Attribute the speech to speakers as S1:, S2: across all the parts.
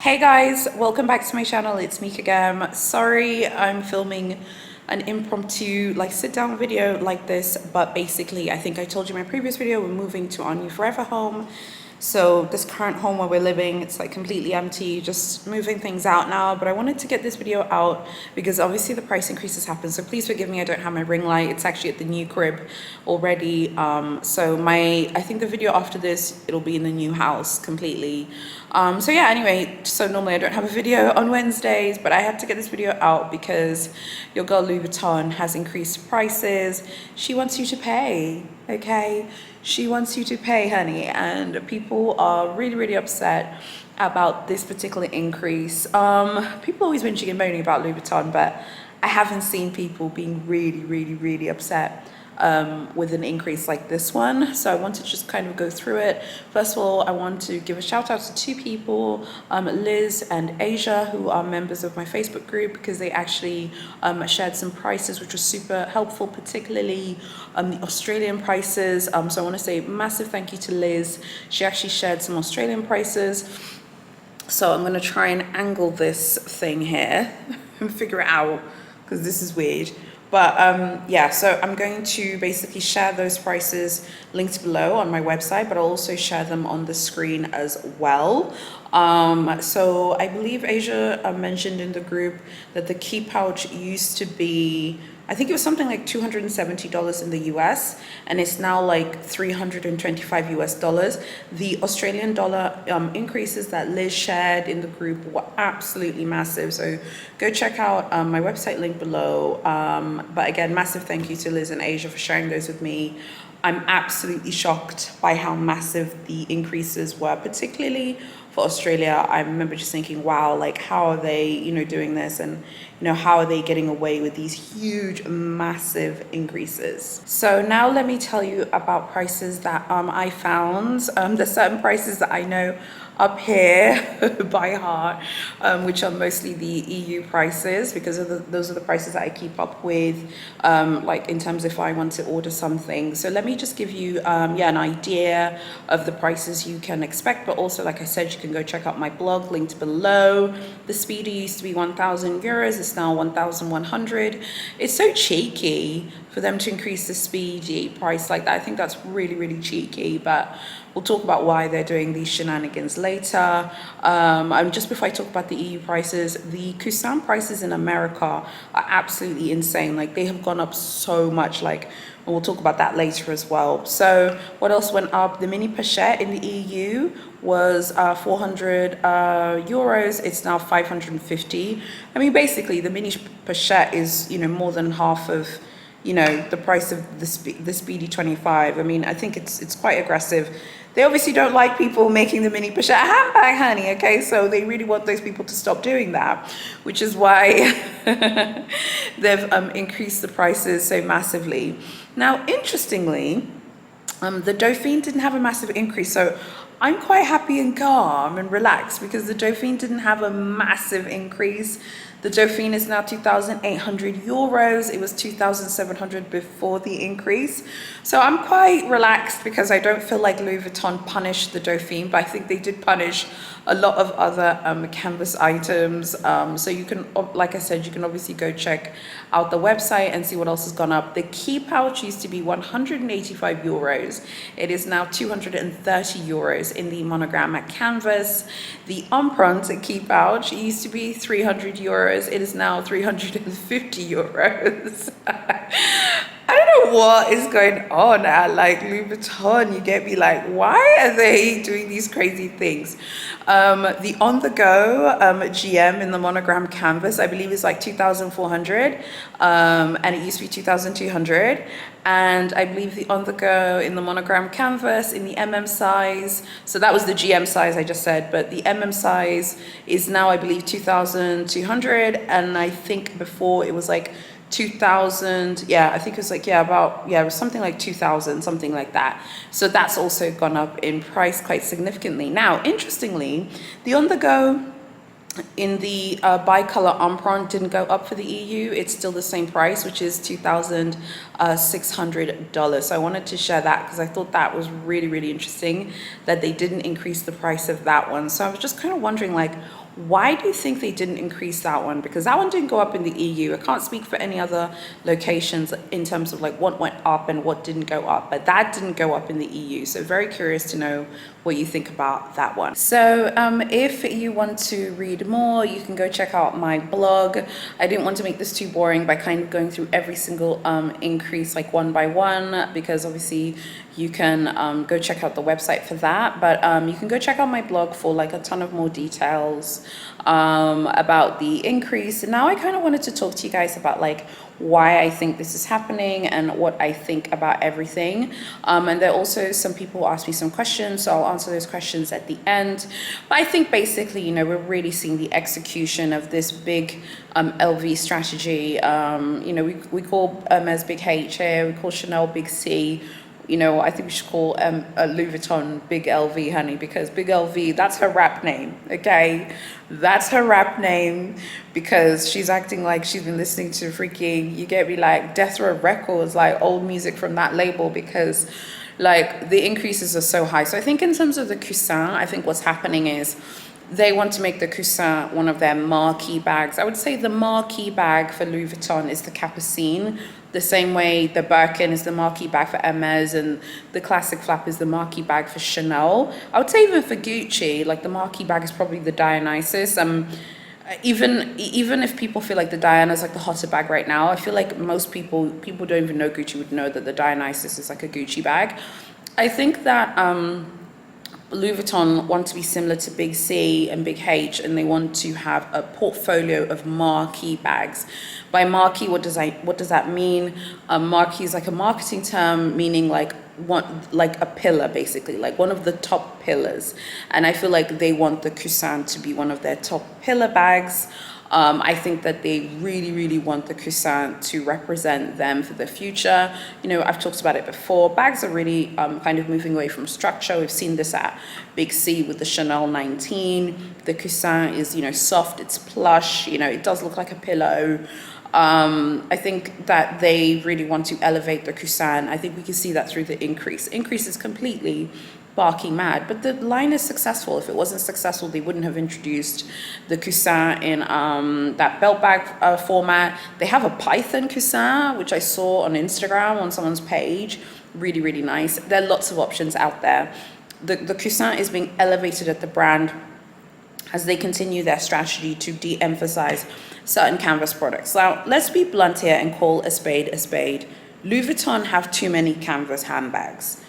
S1: Hey guys, welcome back to my channel. It's me again. Sorry, I'm filming an impromptu sit down video like this, but basically I think I told you in my previous video we're moving to our new forever home. So this current home where we're living, it's like completely empty, just moving things out now. But I wanted to get this video out because obviously the price increases happen. So please forgive me, I don't have my ring light. It's actually at the new crib already. I think the video after this, it'll be in the new house completely. So yeah, anyway, so normally I don't have a video on Wednesdays, but I had to get this video out because your girl Louis Vuitton has increased prices. She wants you to pay, okay? She wants you to pay, honey, and people are really upset about this particular increase. People always whinging and moaning about Louis Vuitton, but I haven't seen people being really upset with an increase like this one. So I wanted to just kind of go through it. First of all, I want to give a shout out to two people, Liz and Asia, who are members of my Facebook group, because they actually shared some prices which was super helpful, particularly the Australian prices. So I want to say massive thank you to Liz. She actually shared some Australian prices. So I'm going to try and angle this thing here and figure it out because this is weird. But yeah, so I'm going to basically share those prices linked below on my website, but I'll also share them on the screen as well. So I believe Asia mentioned in the group that the key pouch used to be, I think it was something like $270 in the US, and it's now like $325 US. The Australian dollar increases that Liz shared in the group were absolutely massive. So go check out my website link below. But again, massive thank you to Liz and Asia for sharing those with me. I'm absolutely shocked by how massive the increases were, particularly for Australia. I remember just thinking, wow, like how are they, doing this, and how are they getting away with these huge, massive increases? So now let me tell you about prices that I found. There's certain prices that I know up here by heart, which are mostly the EU prices, because those are the prices that I keep up with, like in terms if I want to order something. So let me just give you an idea of the prices you can expect, but also, like I said, you can go check out my blog linked below. The Speedy used to be 1,000 euros, it's now 1,100. It's so cheeky for them to increase the Speedy price like that. I think that's really cheeky, but we'll talk about why they're doing these shenanigans later. Just before I talk about the EU prices, the Coussin prices in America are absolutely insane. Like, they have gone up so much, and we'll talk about that later as well. So what else went up? The Mini Pochette in the EU was 400 euros. It's now 550. I mean, basically the Mini Pochette is, more than half of, the price of the Speedy 25. I mean, I think it's quite aggressive. They obviously don't like people making the Mini Pochette a handbag, honey, okay? So they really want those people to stop doing that, which is why they've increased the prices so massively. Now, interestingly, the Dauphine didn't have a massive increase, so I'm quite happy and calm and relaxed because the Dauphine didn't have a massive increase. The Dauphine is now 2,800 euros. It was 2,700 before the increase. So I'm quite relaxed because I don't feel like Louis Vuitton punished the Dauphine, but I think they did punish a lot of other canvas items. So you can, like I said, you can obviously go check out the website and see what else has gone up. The key pouch used to be 185 euros. It is now 230 euros in the monogram canvas. The empreinte key pouch used to be 300 euros. It is now 350 euros. I don't know what is going on at Louis Vuitton. You get me, why are they doing these crazy things? The on-the-go GM in the monogram canvas, I believe, is 2,400, and it used to be 2,200. And I believe the on-the-go in the monogram canvas in the MM size, so that was the GM size I just said, but the MM size is now, I believe, 2,200, and I think before it was 2,000. Yeah, I think it was it was something like 2,000, something like that. So that's also gone up in price quite significantly. Now, interestingly, the on-the-go in the bicolor empreinte didn't go up for the EU. It's still the same price, which is $2,600. So I wanted to share that because I thought that was really interesting that they didn't increase the price of that one. So I was just kind of wondering, Why do you think they didn't increase that one? Because that one didn't go up in the EU. I can't speak for any other locations in terms of like what went up and what didn't go up, but that didn't go up in the EU. So very curious to know what you think about that one. So if you want to read more, you can go check out my blog. I didn't want to make this too boring by kind of going through every single increase like one by one, because obviously you can go check out the website for that, but you can go check out my blog for like a ton of more details about the increase. And now I kind of wanted to talk to you guys about like why I think this is happening and what I think about everything. And there are also some people who asked me some questions, so I'll answer those questions at the end. But I think basically, you know, we're really seeing the execution of this big LV strategy. You know, we call Hermes Big H here, we call Chanel Big C. You know, I think we should call Louis Vuitton Big LV, honey, because Big LV, that's her rap name, okay? That's her rap name, because she's acting like she's been listening to freaking, you get me, like Death Row Records, like old music from that label, because like the increases are so high. So I think in terms of the Coussin, I think what's happening is they want to make the Coussin one of their marquee bags. I would say the marquee bag for Louis Vuitton is the Capucine, the same way the Birkin is the marquee bag for Hermes and the classic flap is the marquee bag for Chanel. I would say even for Gucci, like the marquee bag is probably the Dionysus. Even if people feel like the Diana is like the hotter bag right now, I feel like most people don't even know Gucci would know that the Dionysus is like a Gucci bag. I think that Louis Vuitton want to be similar to Big C and Big H, and they want to have a portfolio of marquee bags. By marquee, what does that mean? Marquee is like a marketing term meaning like a pillar, basically, like one of the top pillars. And I feel like they want the Coussin to be one of their top pillar bags. I think that they really, really want the Coussin to represent them for the future. You know, I've talked about it before. Bags are really kind of moving away from structure. We've seen this at Big C with the Chanel 19. The Coussin is, you know, soft, it's plush, you know, it does look like a pillow. I think that they really want to elevate the Coussin. I think we can see that through the increase. Increase is completely barking mad, but the line is successful. If it wasn't successful, they wouldn't have introduced the Coussin in that belt bag format. They have a Python Coussin, which I saw on Instagram on someone's page. Really, really nice. There are lots of options out there. The Coussin is being elevated at the brand as they continue their strategy to de-emphasize certain canvas products. Now, let's be blunt here and call a spade a spade. Louis Vuitton have too many canvas handbags.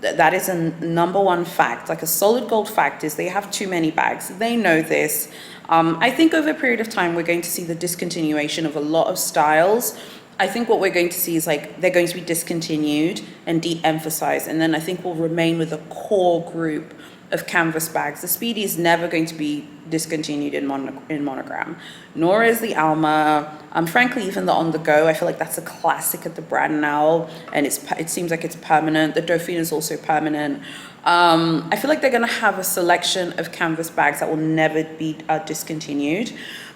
S1: That is a number one fact, like a solid gold fact is they have too many bags. They know this. I think over a period of time, we're going to see the discontinuation of a lot of styles. I think what we're going to see is like they're going to be discontinued and de-emphasized. And then I think we'll remain with a core group of canvas bags. The Speedy is never going to be discontinued in monogram, nor is the Alma. Frankly, even the On The Go, I feel like that's a classic at the brand now, and it seems like it's permanent. The Dauphine is also permanent. I feel like they're going to have a selection of canvas bags that will never be discontinued,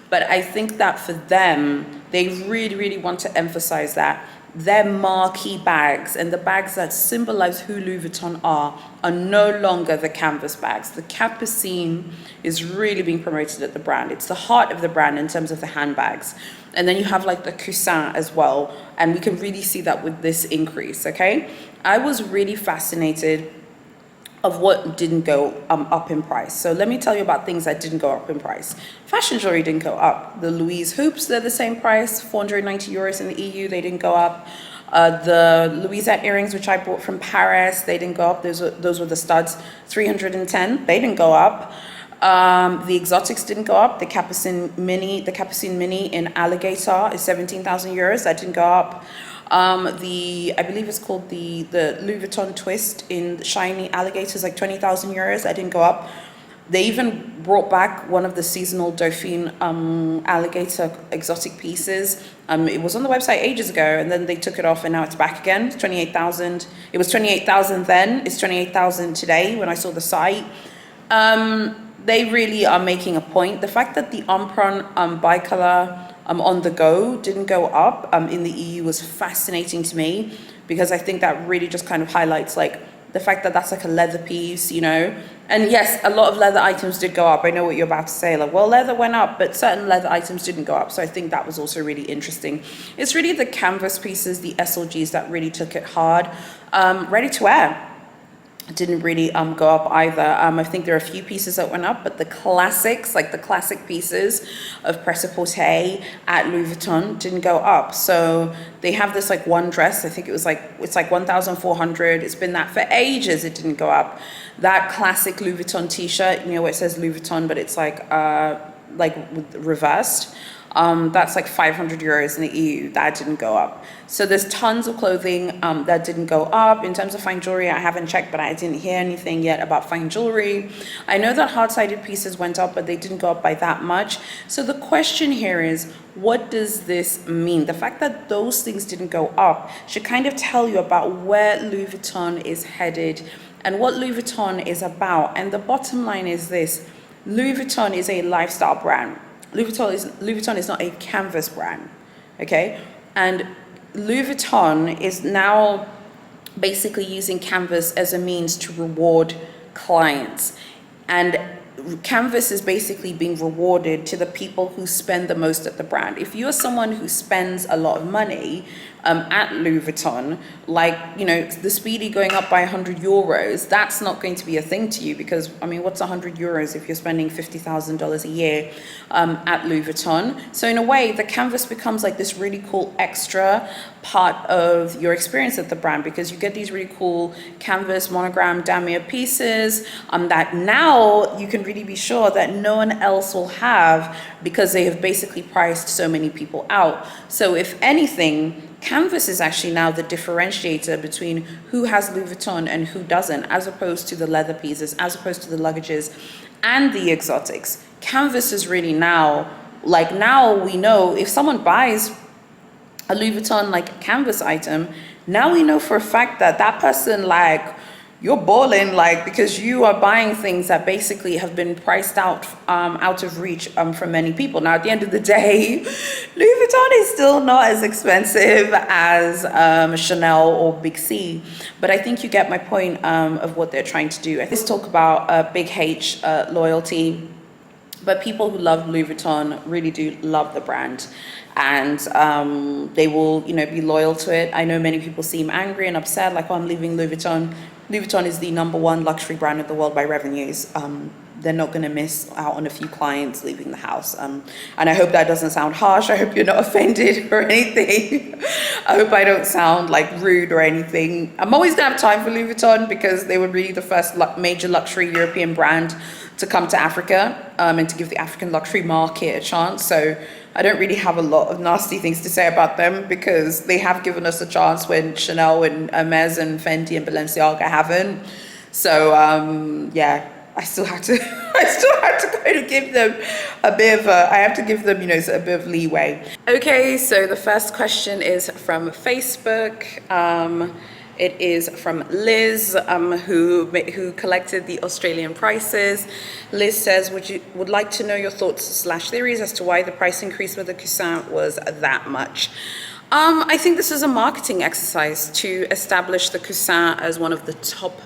S1: but I think that for them, they really, really want to emphasize that their marquee bags and the bags that symbolize who Louis Vuitton are no longer the canvas bags. The Capucine is really being promoted at the brand. It's the heart of the brand in terms of the handbags. And then you have like the Coussin as well. And we can really see that with this increase, okay? I was really fascinated of what didn't go up in price. So let me tell you about things that didn't go up in price. Fashion jewelry didn't go up. The Louise hoops, they're the same price, 490 euros in the EU, they didn't go up. The Louisette earrings, which I bought from Paris, they didn't go up. Those were the studs, 310, they didn't go up. The exotics didn't go up. The Capucine Mini in Alligator is 17,000 euros, that didn't go up. I believe it's called the Louis Vuitton twist in shiny alligators, like 20,000 euros. That didn't go up. They even brought back one of the seasonal Dauphine alligator exotic pieces. It was on the website ages ago, and then they took it off, and now it's back again. It's 28,000. It was 28,000 then. It's 28,000 today when I saw the site. They really are making a point. The fact that the Emprunt bicolor On The Go didn't go up in the EU was fascinating to me, because I think that really just kind of highlights like the fact that that's like a leather piece, you know, And yes, a lot of leather items did go up. I know what you're about to say, like, well, leather went up, but certain leather items didn't go up. So I think that was also really interesting. It's really the canvas pieces, the SLGs, that really took it hard. Ready to wear didn't really go up either. I think there are a few pieces that went up, but the classics, like the classic pieces of prêt-à-porter at Louis Vuitton, didn't go up. So they have this like one dress, I think it's like 1,400. It's been that for ages. It didn't go up. That classic Louis Vuitton t-shirt, you know, where it says Louis Vuitton, but it's like reversed. That's like 500 euros in the EU. That didn't go up. So there's tons of clothing that didn't go up. In terms of fine jewelry, I haven't checked, but I didn't hear anything yet about fine jewelry. I know that hard-sided pieces went up, but they didn't go up by that much. So the question here is, what does this mean? The fact that those things didn't go up should kind of tell you about where Louis Vuitton is headed and what Louis Vuitton is about. And the bottom line is this: Louis Vuitton is a lifestyle brand. Louis Vuitton is not a canvas brand, okay? And Louis Vuitton is now basically using canvas as a means to reward clients. And canvas is basically being rewarded to the people who spend the most at the brand. If you're someone who spends a lot of money at Louis Vuitton, like, you know, the Speedy going up by 100 euros, that's not going to be a thing to you, because, I mean, what's 100 euros if you're spending $50,000 a year at Louis Vuitton? So in a way, the canvas becomes like this really cool extra part of your experience at the brand, because you get these really cool canvas monogram damier pieces that now you can really be sure that no one else will have, because they have basically priced so many people out. So if anything, canvas is actually now the differentiator between who has Louis Vuitton and who doesn't, as opposed to the leather pieces, as opposed to the luggages and the exotics. Canvas is really now, like, now we know if someone buys a Louis Vuitton like canvas item, now we know for a fact that that person, like, you're balling, like, because you are buying things that basically have been priced out of reach for many people. Now, at the end of the day, Louis Vuitton is still not as expensive as Chanel or Big C, but I think you get my point of what they're trying to do. Let's talk about Big H loyalty, but people who love Louis Vuitton really do love the brand, and they will, you know, be loyal to it. I know many people seem angry and upset, like, oh, I'm leaving Louis Vuitton. Louis Vuitton is the #1 luxury brand in the world by revenues. They're not going to miss out on a few clients leaving the house. And I hope that doesn't sound harsh. I hope you're not offended or anything. I hope I don't sound like rude or anything. I'm always going to have time for Louis Vuitton, because they were really the first major luxury European brand to come to Africa and to give the African luxury market a chance. So I don't really have a lot of nasty things to say about them, because they have given us a chance when Chanel and Hermes and Fendi and Balenciaga haven't. So yeah, I still have to kind of give them a bit of I have to give them, you know, a bit of leeway. Okay, so the first question is from Facebook. It is from Liz, who collected the Australian prices. Liz says, would like to know your thoughts / theories as to why the price increase with the Coussin was that much. I think this is a marketing exercise to establish the Coussin as one of the top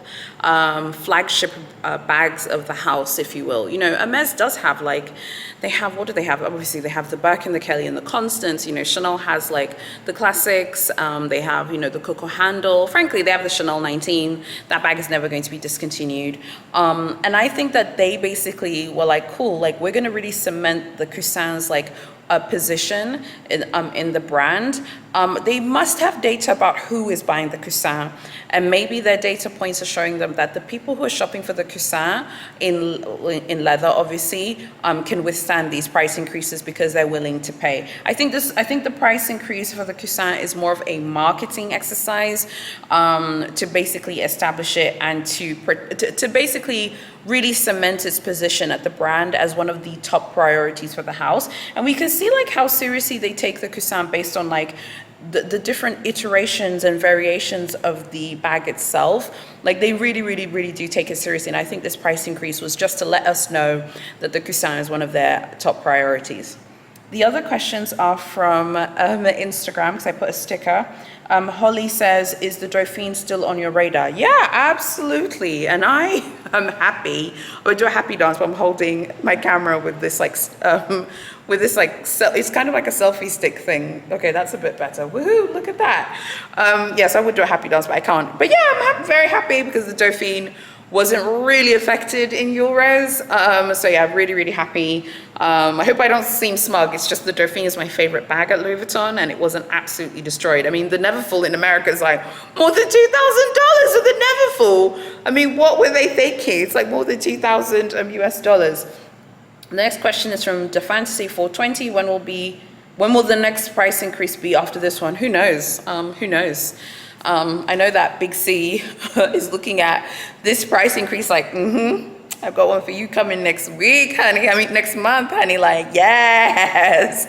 S1: flagship bags of the house, if you will. You know, Hermes does have, like, they have, what do they have? Obviously, they have the Birkin, the Kelly, and the Constance. You know, Chanel has, like, the classics. They have, you know, the Coco handle. Frankly, they have the Chanel 19. That bag is never going to be discontinued. And I think that they basically were like, cool, like, we're going to really cement the Coussin's, like, a position in the brand. They must have data about who is buying the Coussin, and maybe their data points are showing them that the people who are shopping for the Coussin in leather, obviously, can withstand these price increases because they're willing to pay. I think the price increase for the Coussin is more of a marketing exercise to basically establish it and to basically really cement its position at the brand as one of the top priorities for the house. And we can see, like, how seriously they take the Coussin based on, like, the different iterations and variations of the bag itself. Like, they really, really, really do take it seriously. And I think this price increase was just to let us know that the Coussin is one of their top priorities. The other questions are from Instagram, because I put a sticker. Holly says, is the Dauphine still on your radar? Yeah, absolutely. And I am happy. I would do a happy dance, but I'm holding my camera with this like, it's kind of like a selfie stick thing. Okay, that's a bit better. Woohoo, look at that. Yes, I would do a happy dance, but I can't. But yeah, I'm very happy because the Dauphine wasn't really affected in euros. So yeah, really, really happy. I hope I don't seem smug. It's just the Dauphine is my favorite bag at Louis Vuitton, and it wasn't absolutely destroyed. I mean, the Neverfull in America is like more than $2,000 for the Neverfull. I mean, what were they thinking? It's like more than 2,000 US dollars. The next question is from Defantasy 420. When will the next price increase be after this one? Who knows? Who knows? I know that Big C is looking at this price increase like, I've got one for you coming next week, honey. I mean, next month, honey, like, yes.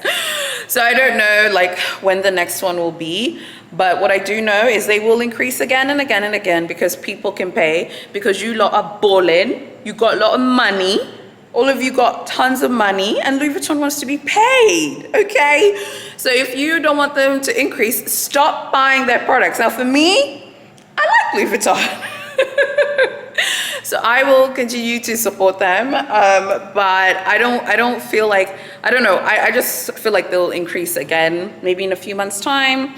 S1: So I don't know like when the next one will be, but what I do know is they will increase again and again and again because people can pay, because you lot are balling, you got a lot of money. All of you got tons of money, and Louis Vuitton wants to be paid, okay? So if you don't want them to increase, stop buying their products. Now for me, I like Louis Vuitton. So I will continue to support them, but I don't feel like, I don't know, I just feel like they'll increase again, maybe in a few months' time,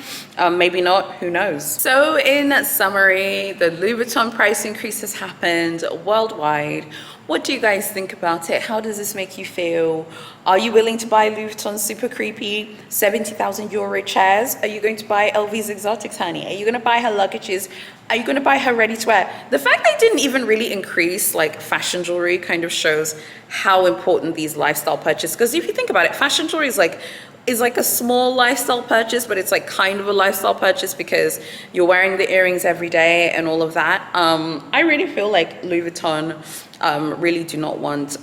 S1: maybe not, who knows. So in summary, the Louis Vuitton price increase has happened worldwide. What do you guys think about it? How does this make you feel? Are you willing to buy Louis Vuitton's super creepy 70,000 euro chairs? Are you going to buy LV's exotics, honey? Are you going to buy her luggages? Are you going to buy her ready to wear? The fact they didn't even really increase like fashion jewelry kind of shows how important these lifestyle purchases, because if you think about it, fashion jewelry is like a small lifestyle purchase, but it's like kind of a lifestyle purchase because you're wearing the earrings every day and all of that. I really feel like Louis Vuitton really do not want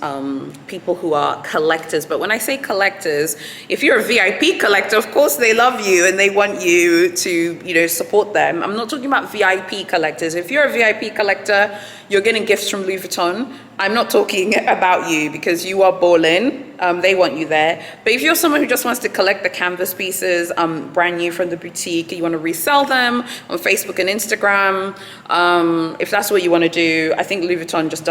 S1: people who are collectors. But when I say collectors, if you're a VIP collector, of course they love you and they want you to, you know, support them. I'm not talking about VIP collectors. If you're a VIP collector, you're getting gifts from Louis Vuitton. I'm not talking about you because you are balling. They want you there. But if you're someone who just wants to collect the canvas pieces, brand new from the boutique, you want to resell them on Facebook and Instagram, if that's what you want to do, I think Louis Vuitton just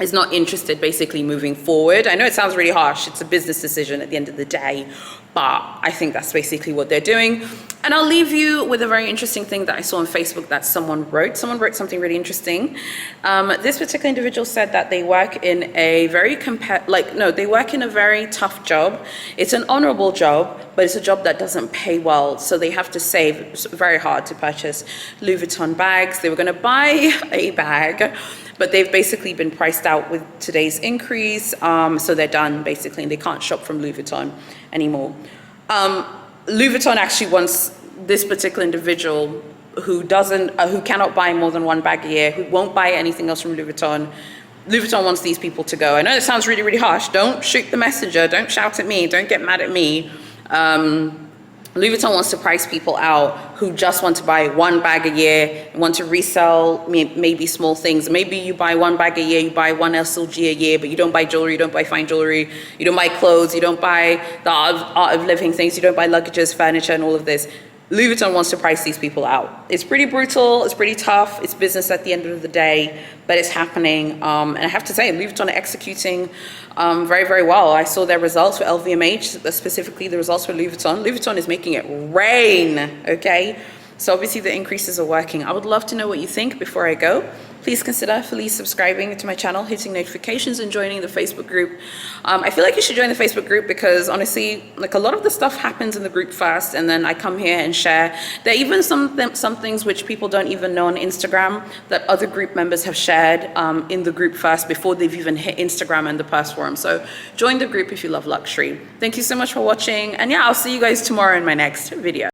S1: is not interested basically moving forward. I know it sounds really harsh. It's a business decision at the end of the day, but I think that's basically what they're doing. And I'll leave you with a very interesting thing that I saw on Facebook that someone wrote. Someone wrote something really interesting. This particular individual said that they work in a very they work in a very tough job. It's an honorable job, but it's a job that doesn't pay well. So they have to save. It's very hard to purchase Louis Vuitton bags. They were going to buy a bag, but they've basically been priced out with today's increase. So they're done basically, and they can't shop from Louis Vuitton anymore. Louis Vuitton actually wants this particular individual who cannot buy more than one bag a year, who won't buy anything else from Louis Vuitton. Louis Vuitton wants these people to go. I know it sounds really, really harsh. Don't shoot the messenger. Don't shout at me. Don't get mad at me. Louis Vuitton wants to price people out who just want to buy one bag a year, want to resell maybe small things. Maybe you buy one bag a year, you buy one SLG a year, but you don't buy jewelry, you don't buy fine jewelry, you don't buy clothes, you don't buy the art of living things, you don't buy luggages, furniture, and all of this. Louis Vuitton wants to price these people out. It's pretty brutal, it's pretty tough, it's business at the end of the day, but it's happening. And I have to say, Louis Vuitton are executing very, very well. I saw their results for LVMH, specifically the results for Louis Vuitton. Louis Vuitton is making it rain, okay? So obviously the increases are working. I would love to know what you think before I go. Please consider fully subscribing to my channel, hitting notifications, and joining the Facebook group. I feel like you should join the Facebook group because honestly, like a lot of the stuff happens in the group first, and then I come here and share. There are even some things which people don't even know on Instagram that other group members have shared in the group first before they've even hit Instagram and the Purse Forum. So join the group if you love luxury. Thank you so much for watching, and yeah, I'll see you guys tomorrow in my next video.